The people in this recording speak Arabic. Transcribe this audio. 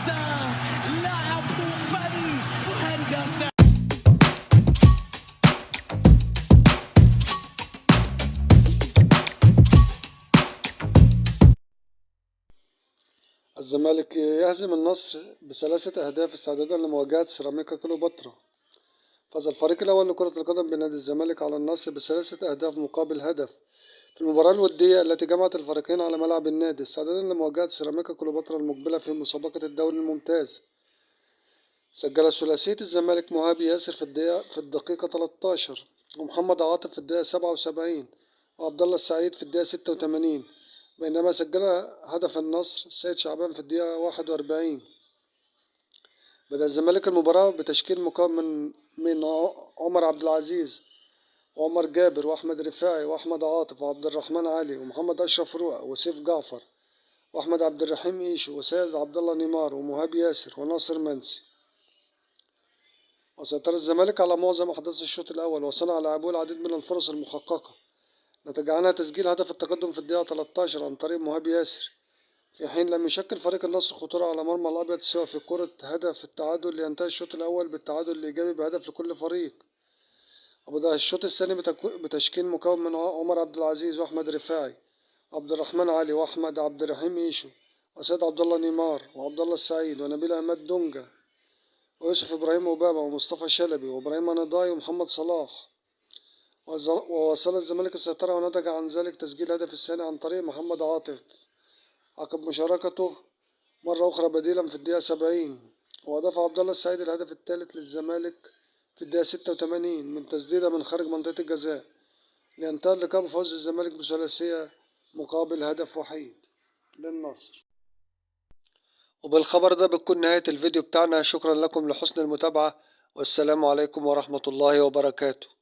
هندسة، لعب وفن وهندسة. الزمالك يهزم النصر بثلاثة أهداف استعدادا لمواجهة سيراميكا كليوباترا. فاز الفريق الأول لكرة القدم بنادي الزمالك على النصر بثلاثة أهداف مقابل هدف في المباراة الودية التي جمعت الفريقين على ملعب النادي استعدادا لمواجهة سيراميكا كليوباترا المقبلة في مسابقة الدوري الممتاز. سجل ثلاثية الزمالك مهاب ياسر في الدقيقة 13، ومحمد عاطف في الدقيقة 77، وعبد الله السعيد في الدقيقة 86، بينما سجل هدف النصر السيد شعبان في الدقيقة 41. بدأ الزمالك المباراة بتشكيل مكون من عمر عبد العزيز وعمر جابر وأحمد رفاعي وأحمد عاطف وعبد الرحمن علي ومحمد أشرف رؤى وسيف جعفر وأحمد عبد الرحيم إيشو وسيد عبد الله نيمار ومهاب ياسر وناصر منسي. وسيطر الزمالك على معظم أحداث الشوط الأول، وصنع لاعبوه العديد من الفرص المحققة، نتج عنها تسجيل هدف التقدم في الدقيقة 13 عن طريق مهاب ياسر، في حين لم يشكل فريق النصر خطورة على مرمى الأبيض سوى في كرة هدف التعادل لينتهي الشوط الأول بالتعادل الإيجابي بهدف لكل فريق. وبدأ الشوط الثاني بتشكيل مكون من عمر عبد العزيز وأحمد رفاعي وعبد الرحمن علي وأحمد عبد الرحيم إيشو وسيد عبد الله نيمار وعبد الله السعيد ونبيل عماد دونجا ويوسف إبراهيم أوباما ومصطفى شلبي وإبراهيم نضاي ومحمد صلاح. وواصل الزمالك السيطرة، ونتج عن ذلك تسجيل الهدف الثاني عن طريق محمد عاطف عقب مشاركته مرة أخرى بديلا في الدقيقة 70. وأضاف عبد الله السعيد الهدف الثالث للزمالك في الدقيقة 86 من تسديدة من خارج منطقة الجزاء، لينتهي اللقاء بفوز الزمالك بثلاثية مقابل هدف وحيد للنصر. وبالخبر ده بتكون نهاية الفيديو بتاعنا. شكرا لكم لحسن المتابعة، والسلام عليكم ورحمة الله وبركاته.